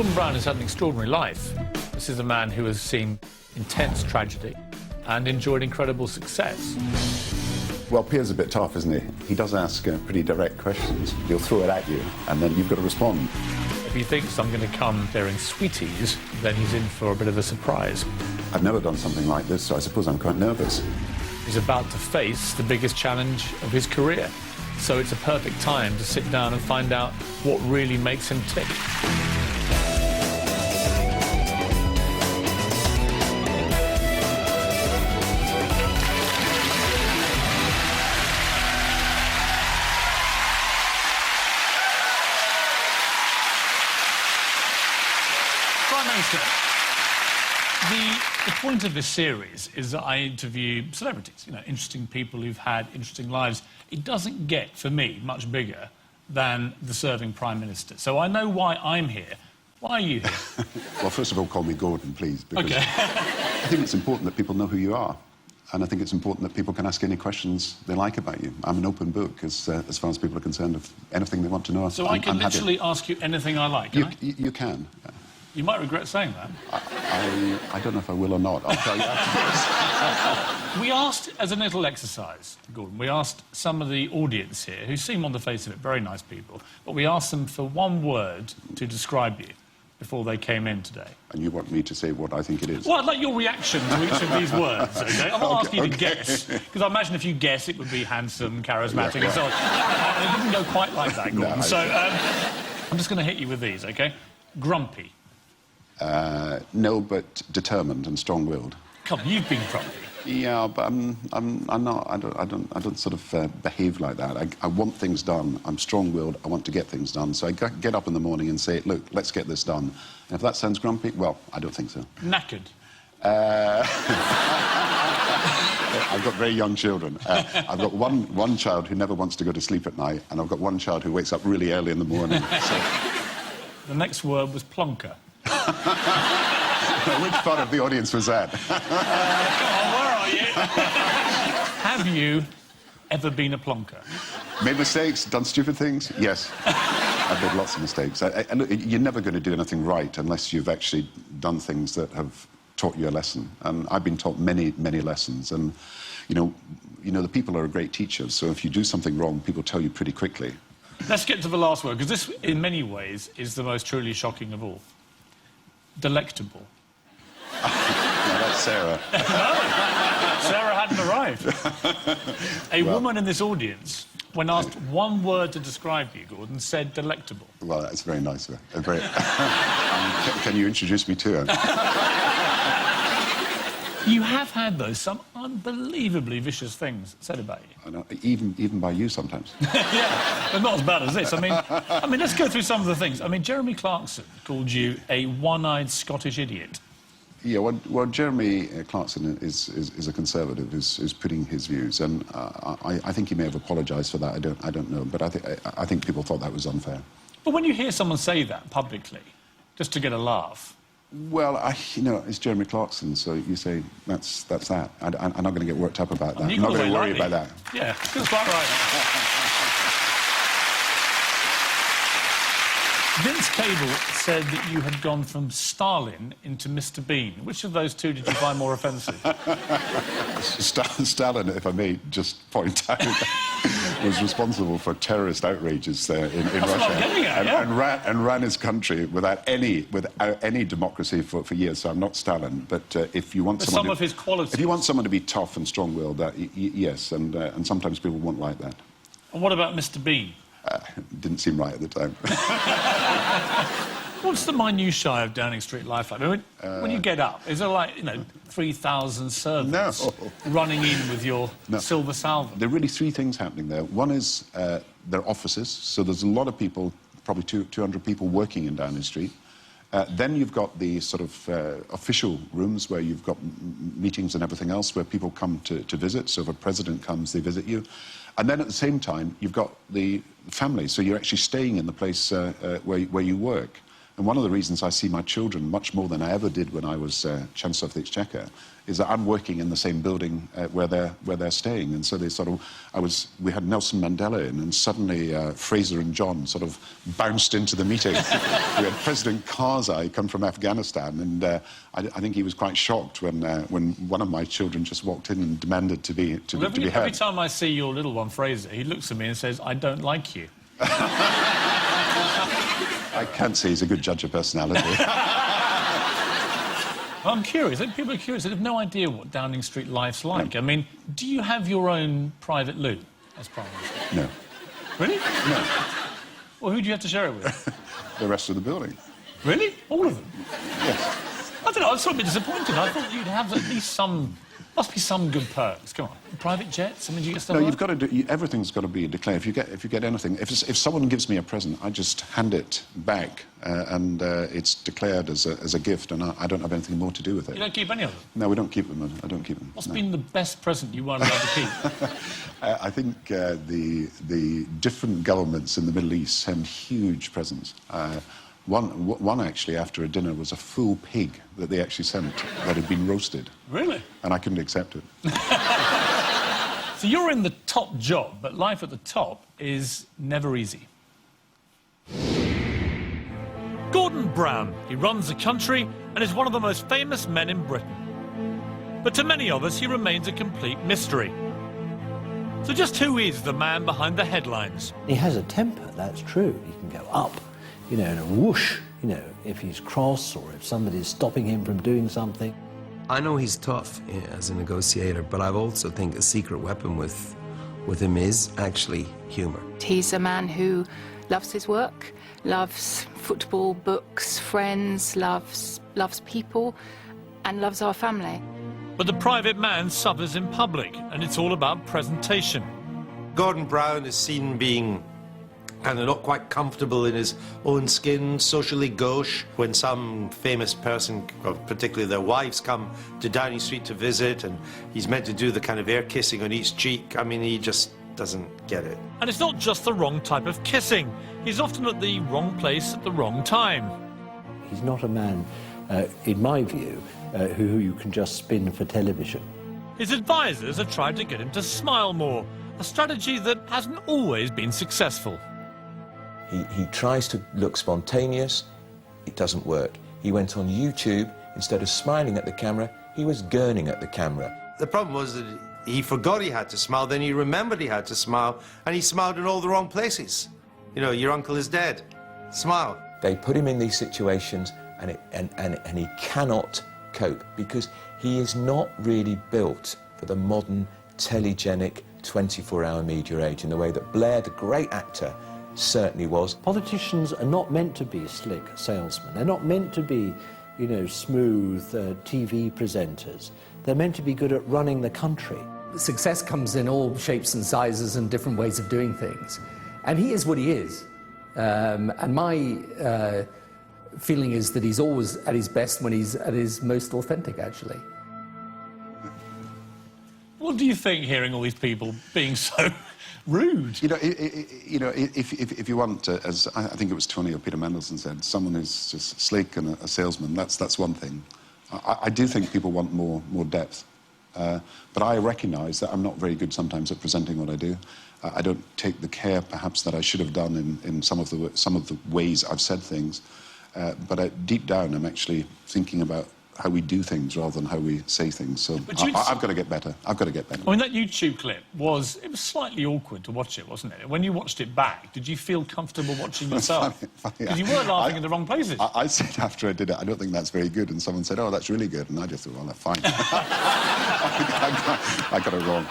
Gordon Brown has had an extraordinary life. This is a man who has seen intense tragedy and enjoyed incredible success. Well, Piers is a bit tough, isn't he? He does ask pretty direct questions. He'll throw it at you, and then you've got to respond. If he thinks I'm going to come bearing sweeties, then he's in for a bit of a surprise. I've never done something like this, so I suppose I'm quite nervous. He's about to face the biggest challenge of his career. So it's a perfect time to sit down and find out what really makes him tick. Prime Minister, the point of this series is that I interview celebrities, interesting people who've had interesting lives. It doesn't get, for me, much bigger than the serving Prime Minister. So I know why I'm here. Why are you here? Well, first of all, call me Gordon, please, because OK. I think it's important that people know who you are. And I think it's important that people can ask any questions they like about you. I'm an open book as far as people are concerned of anything they want to know. So I can literally ask you anything I like, can I? You can. You might regret saying that. I don't know if I will or not. I'll tell you afterwards. We asked, as a little exercise, Gordon, we asked some of the audience here, who seem on the face of it very nice people, but we asked them for one word to describe you before they came in today. And you want me to say what I think it is? Well, I'd like your reaction to each of these words, OK? I'm not asking you to guess, because I imagine if you guess, it would be handsome, charismatic, and so on. It didn't go quite like that, Gordon. No, so I'm just going to hit you with these, OK? Grumpy. No, but determined and strong-willed. Come on, you've been grumpy. Yeah, but I'm not. I don't sort of behave like that. I want things done. I'm strong-willed. I want to get things done. So I get up in the morning and say, look, let's get this done. And if that sounds grumpy, well, I don't think so. Knackered. I've got very young children. I've got one child who never wants to go to sleep at night, and I've got one child who wakes up really early in the morning. So. The next word was plonker. Which part of the audience was that? Come on, where are you? Have you ever been a plonker? Made mistakes, done stupid things? Yes. I've made lots of mistakes. And you're never going to do anything right unless you've actually done things that have taught you a lesson. And I've been taught many, many lessons. And, the people are great teachers, so if you do something wrong, people tell you pretty quickly. Let's get to the last word, because this, in many ways, is the most truly shocking of all. Delectable. No, that's Sarah. No, Sarah hadn't arrived. A woman in this audience, when asked one word to describe you, Gordon, said delectable. Well, that's very nice of her. Can you introduce me to her? You have had, though, some unbelievably vicious things said about you. I know, even by you sometimes. Yeah, but not as bad as this. I mean, let's go through some of the things. I mean, Jeremy Clarkson called you a one-eyed Scottish idiot. Yeah, well, Jeremy Clarkson is a conservative, is putting his views, and I think he may have apologised for that. I don't know, but I think people thought that was unfair. But when you hear someone say that publicly, just to get a laugh. Well, it's Jeremy Clarkson, so you say that's that. I'm not going to get worked up about that. I'm not going to worry about that. Yeah, that's quite right. Vince Cable said that you had gone from Stalin into Mr. Bean. Which of those two did you find more offensive? Stalin, if I may just point out, was responsible for terrorist outrages in Russia and ran his country without any democracy for years. So I'm not Stalin, but if you want some of his qualities. If you want someone to be tough and strong-willed, yes, and sometimes people won't like that. And what about Mr. Bean? Didn't seem right at the time. What's the minutiae of Downing Street life like? I mean, when you get up, is there like, 3,000 servants running in with your silver salver? There are really three things happening there. One is their offices, so there's a lot of people, probably 200 people working in Downing Street. Then you've got the sort of official rooms where you've got meetings and everything else where people come to visit. So if a president comes, they visit you. And then at the same time, you've got the family. So you're actually staying in the place where you work. And one of the reasons I see my children much more than I ever did when I was Chancellor of the Exchequer is that I'm working in the same building where they're staying. And so they sort of, we had Nelson Mandela in, and suddenly Fraser and John sort of bounced into the meeting. We had President Karzai come from Afghanistan, and I think he was quite shocked when one of my children just walked in and demanded to be heard. Every time I see your little one, Fraser, he looks at me and says, "I don't like you." I can't say he's a good judge of personality. I'm curious. People are curious. They have no idea what Downing Street life's like. I mean, do you have your own private loo as Prime Minister? No. Really? No. Well, who do you have to share it with? The rest of the building. Really? All of them? Yes. I don't know. I was sort of a bit disappointed. I thought you'd have at least some... Must be some good perks. Come on. Private jets? I mean, do you get stuff No, like you've got to do... Everything's got to be declared. If you get anything... If someone gives me a present, I just hand it back, and it's declared as a gift, and I don't have anything more to do with it. You don't keep any of them? No, we don't keep them. I don't keep them. What's been the best present you weren't allowed to keep? I think the different governments in the Middle East send huge presents. One actually, after a dinner, was a full pig that they actually sent that had been roasted. Really? And I couldn't accept it. So you're in the top job, but life at the top is never easy. Gordon Brown. He runs the country and is one of the most famous men in Britain. But to many of us, he remains a complete mystery. So just who is the man behind the headlines? He has a temper, that's true. He can go up, you know, in a whoosh, you know, if he's cross or if somebody's stopping him from doing something. I know he's tough as a negotiator, but I also think a secret weapon with him is actually humour. He's a man who loves his work, loves football, books, friends, loves people, and loves our family. But the private man suffers in public, and it's all about presentation. Gordon Brown is seen being kind of not quite comfortable in his own skin, socially gauche. When some famous person, or particularly their wives, come to Downing Street to visit, and he's meant to do the kind of air kissing on each cheek, I mean, he just doesn't get it. And it's not just the wrong type of kissing. He's often at the wrong place at the wrong time. He's not a man, in my view, who you can just spin for television. His advisors have tried to get him to smile more, a strategy that hasn't always been successful. He tries to look spontaneous. It doesn't work. He went on YouTube. Instead of smiling at the camera, he was gurning at the camera. The problem was that he forgot he had to smile, then he remembered he had to smile, and he smiled in all the wrong places. You know, your uncle is dead. Smile. They put him in these situations, and he cannot cope because he is not really built for the modern, telegenic, 24-hour media age in the way that Blair, the great actor, certainly was. Politicians are not meant to be slick salesmen. They're not meant to be, you know, smooth TV presenters. They're meant to be good at running the country. Success comes in all shapes and sizes and different ways of doing things. And he is what he is. And my feeling is that he's always at his best when he's at his most authentic, actually. What do you think, hearing all these people being so rude? You know, if you want, as I think it was Tony or Peter Mandelson said, someone who's just slick and a salesman, that's one thing. I do think people want more depth. But I recognise that I'm not very good sometimes at presenting what I do. I don't take the care, perhaps, that I should have done in some of the ways I've said things. But deep down, I'm actually thinking about how we do things rather than how we say things. So I've got to get better. I've got to get better. I mean, that YouTube clip was slightly awkward to watch it, wasn't it? When you watched it back, did you feel comfortable watching yourself? Because you were laughing in the wrong places. I said after I did it, I don't think that's very good. And someone said, oh, that's really good. And I just thought, well, that's fine. I got it wrong.